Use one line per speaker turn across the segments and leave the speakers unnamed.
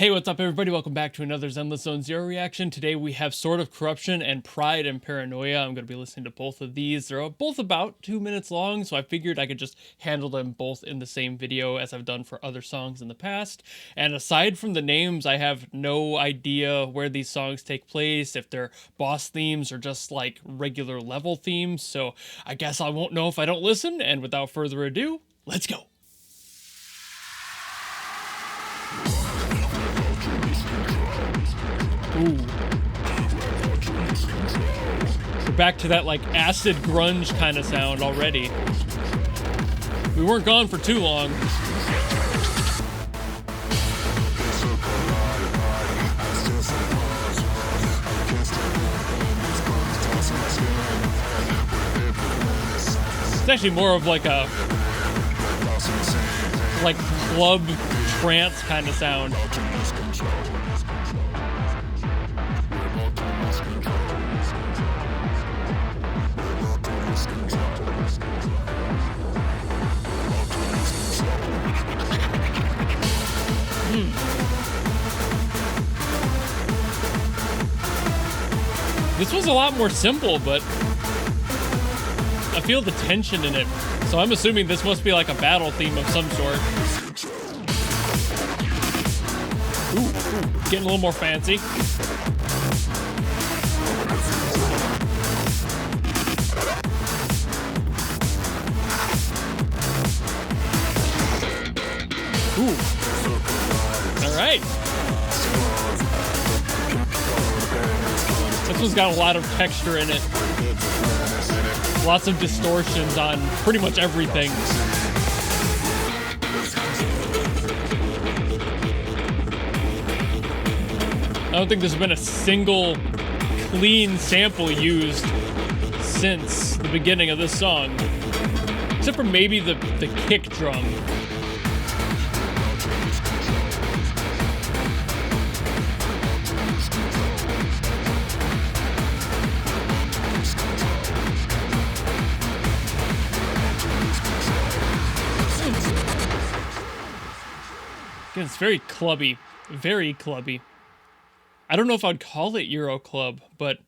Hey, what's up everybody? Welcome back to another Zenless Zone Zero reaction. Today we have Sword of Corruption and Pride and Paranoia. I'm going to be listening to both of these. They're both about 2 minutes long, so I figured I could just handle them both in the same video as I've done for other songs in the past. And aside from the names, I have no idea where these songs take place, if they're boss themes or just like regular level themes, so I guess I won't know if I don't listen, and without further ado, let's go! Ooh. We're back to that like acid grunge kind of sound already. We weren't gone for too long. It's actually more of like a club trance kind of sound. This was a lot more simple, but I feel the tension in it. So I'm assuming this must be like a battle theme of some sort. Ooh, getting a little more fancy. Ooh. All right. This one's got a lot of texture in it. Lots of distortions on pretty much everything. I don't think there's been a single clean sample used since the beginning of this song. Except for maybe the kick drum. Again, it's very clubby. Very clubby. I don't know if I'd call it Euro Club, but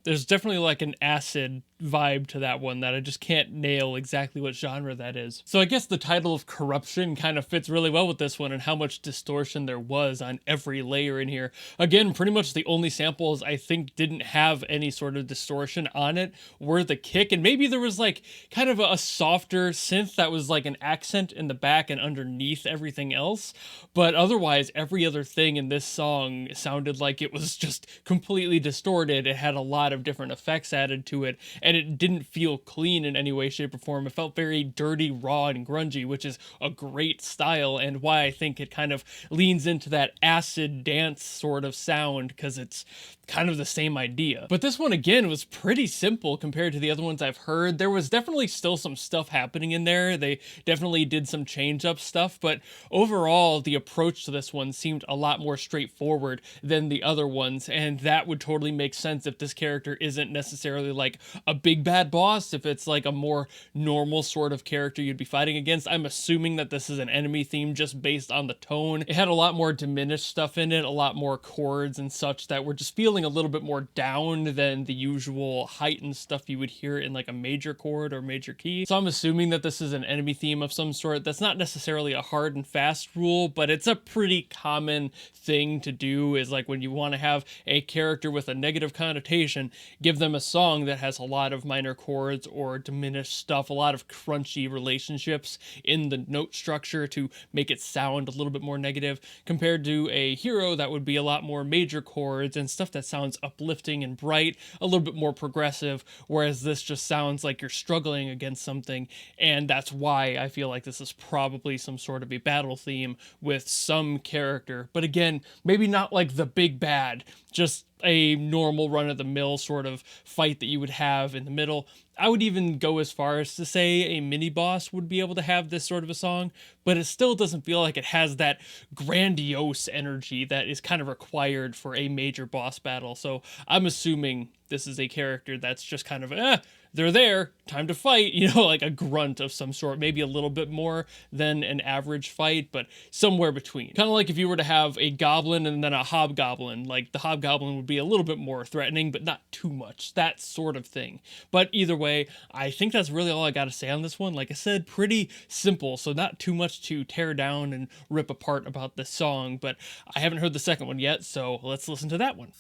there's definitely like an acid vibe to that one that I just can't nail exactly what genre that is. So I guess the title of Corruption kind of fits really well with this one and how much distortion there was on every layer in here. Again, pretty much the only samples I think didn't have any sort of distortion on it were the kick, and maybe there was like kind of a softer synth that was like an accent in the back and underneath everything else. But otherwise, every other thing in this song sounded like it was just completely distorted. It had a lot of different effects added to it, and it didn't feel clean in any way, shape, or form. It felt very dirty, raw, and grungy, which is a great style, and why I think it kind of leans into that acid dance sort of sound, because it's kind of the same idea. But this one, again, was pretty simple compared to the other ones I've heard. There was definitely still some stuff happening in there. They definitely did some change-up stuff, but overall, the approach to this one seemed a lot more straightforward than the other ones, and that would totally make sense if this character isn't necessarily like a big bad boss, if it's like a more normal sort of character you'd be fighting against. I'm assuming that this is an enemy theme just based on the tone. It had a lot more diminished stuff in it, a lot more chords and such that were just feeling a little bit more down than the usual heightened stuff you would hear in like a major chord or major key. So I'm assuming that this is an enemy theme of some sort. That's not necessarily a hard and fast rule, but it's a pretty common thing to do, is like when you want to have a character with a negative connotation, give them a song that has a lot of minor chords or diminished stuff, a lot of crunchy relationships in the note structure to make it sound a little bit more negative, compared to a hero that would be a lot more major chords and stuff that sounds uplifting and bright, a little bit more progressive, whereas this just sounds like you're struggling against something, and that's why I feel like this is probably some sort of a battle theme with some character. But again, maybe not like the big bad, just a normal run-of-the-mill sort of fight that you would have in the middle. I would even go as far as to say a mini-boss would be able to have this sort of a song, but it still doesn't feel like it has that grandiose energy that is kind of required for a major boss battle. So I'm assuming this is a character that's just kind of, they're there, time to fight, you know, like a grunt of some sort, maybe a little bit more than an average fight, but somewhere between. Kind of like if you were to have a goblin and then a hobgoblin, like the hobgoblin would be a little bit more threatening, but not too much, that sort of thing. But either way, I think that's really all I gotta say on this one. Like I said, pretty simple, so not too much to tear down and rip apart about the song, but I haven't heard the second one yet, so let's listen to that one.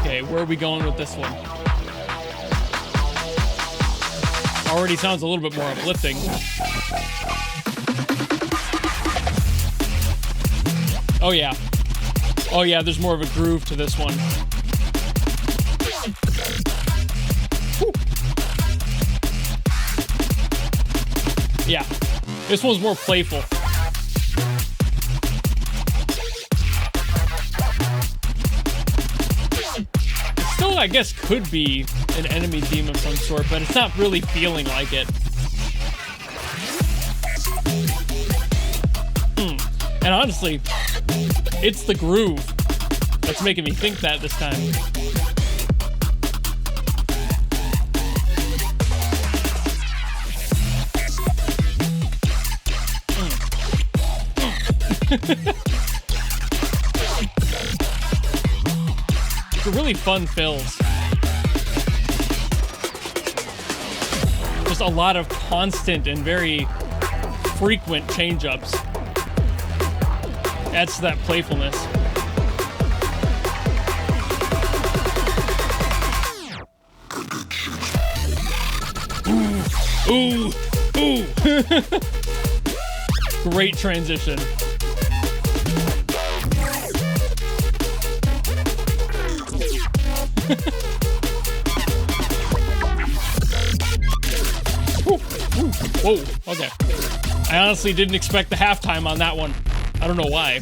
Okay, where are we going with this one? Already sounds a little bit more uplifting. Oh yeah. Oh yeah, there's more of a groove to this one. Whew. Yeah, this one's more playful. Still, I guess, could be an enemy theme of some sort, but it's not really feeling like it. And honestly, it's the groove that's making me think that this time. It's a really fun fills. Just a lot of constant and very frequent change-ups. Adds to that playfulness. Ooh, ooh. Great transition. Whoa, okay. I honestly didn't expect the halftime on that one. I don't know why.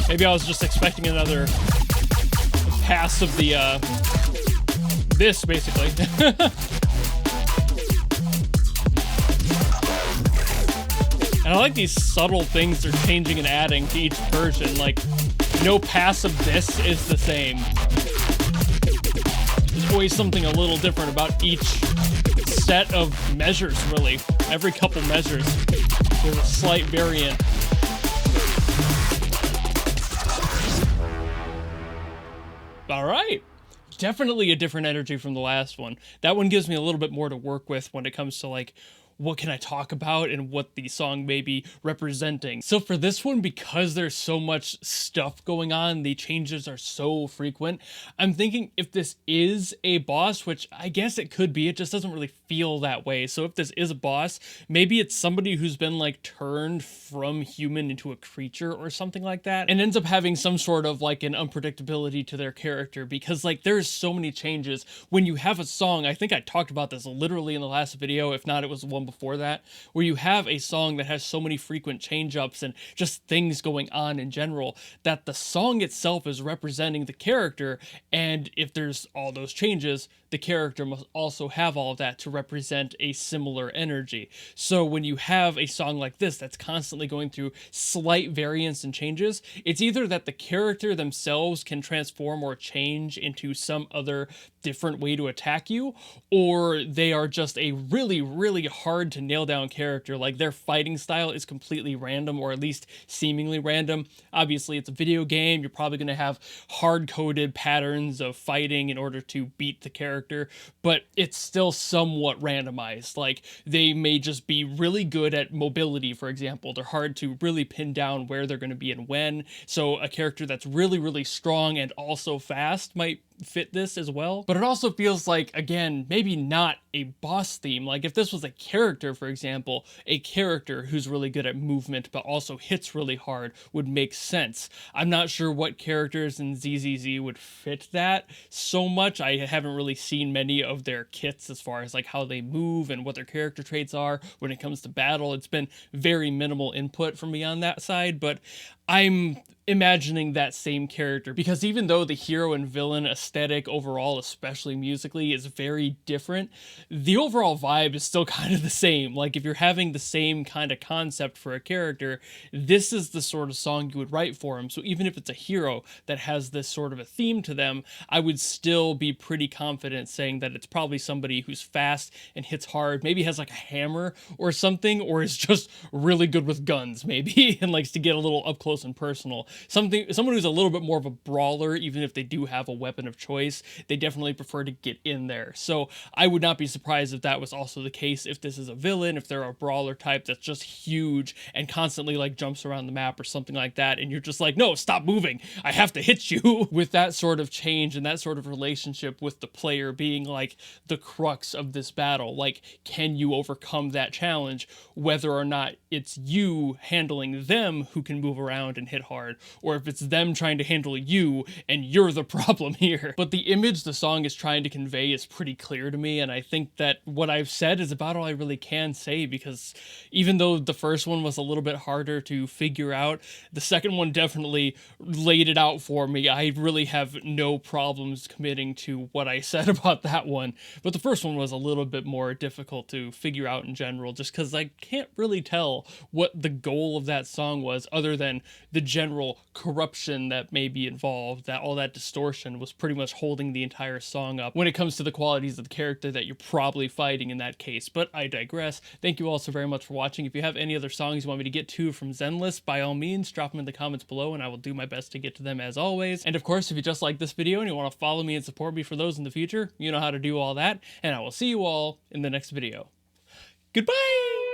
Maybe I was just expecting another pass of the, this, basically. And I like these subtle things they're changing and adding to each version. Like, no pass of this is the same. There's always something a little different about each set of measures, really. Every couple measures, there's a slight variant. All right. Definitely a different energy from the last one. That one gives me a little bit more to work with when it comes to, like, what can I talk about and what the song may be representing. So for this one, because there's so much stuff going on, the changes are so frequent, I'm thinking if this is a boss, which I guess it could be, it just doesn't really feel that way. So if this is a boss, maybe it's somebody who's been like turned from human into a creature or something like that, and ends up having some sort of like an unpredictability to their character, because like there's so many changes. When you have a song, I think I talked about this literally in the last video, if not it was the one before that, where you have a song that has so many frequent change-ups and just things going on in general, that the song itself is representing the character, and if there's all those changes, the character must also have all of that to represent a similar energy. So when you have a song like this that's constantly going through slight variants and changes, it's either that the character themselves can transform or change into some other different way to attack you, or they are just a really, really hard to nail down character. Like their fighting style is completely random, or at least seemingly random. Obviously, it's a video game. You're probably going to have hard-coded patterns of fighting in order to beat the character, but it's still somewhat randomized. Like they may just be really good at mobility, for example. They're hard to really pin down where they're going to be and when. So a character that's really, really strong and also fast might fit this as well. But it also feels like, again, maybe not a boss theme. Like if this was a character, for example, a character who's really good at movement but also hits really hard would make sense. I'm not sure what characters in ZZZ would fit that so much. I haven't really seen many of their kits as far as like how they move and what their character traits are when it comes to battle. It's been very minimal input from me on that side, but I'm imagining that same character, because even though the hero and villain aesthetic overall, especially musically, is very different, the overall vibe is still kind of the same. Like, if you're having the same kind of concept for a character, this is the sort of song you would write for him. So even if it's a hero that has this sort of a theme to them, I would still be pretty confident saying that it's probably somebody who's fast and hits hard, maybe has like a hammer or something, or is just really good with guns maybe and likes to get a little up close and personal. Someone who's a little bit more of a brawler, even if they do have a weapon of choice, they definitely prefer to get in there. So I would not be surprised if that was also the case if this is a villain, if they're a brawler type that's just huge and constantly like jumps around the map or something like that, and you're just like, no, stop moving, I have to hit you. With that sort of change and that sort of relationship with the player being like the crux of this battle, like, can you overcome that challenge, whether or not it's you handling them who can move around and hit hard, or if it's them trying to handle you and you're the problem here. But the image the song is trying to convey is pretty clear to me, and I think that what I've said is about all I really can say, because even though the first one was a little bit harder to figure out, the second one definitely laid it out for me. I really have no problems committing to what I said about that one, but the first one was a little bit more difficult to figure out in general, just because I can't really tell what the goal of that song was, other than the general corruption that may be involved, that all that distortion was pretty much holding the entire song up when it comes to the qualities of the character that you're probably fighting in that case. But I digress. Thank you all so very much for watching. If you have any other songs you want me to get to from Zenless, by all means, drop them in the comments below and I will do my best to get to them as always. And of course, if you just like this video and you want to follow me and support me for those in the future, you know how to do all that, and I will see you all in the next video. Goodbye!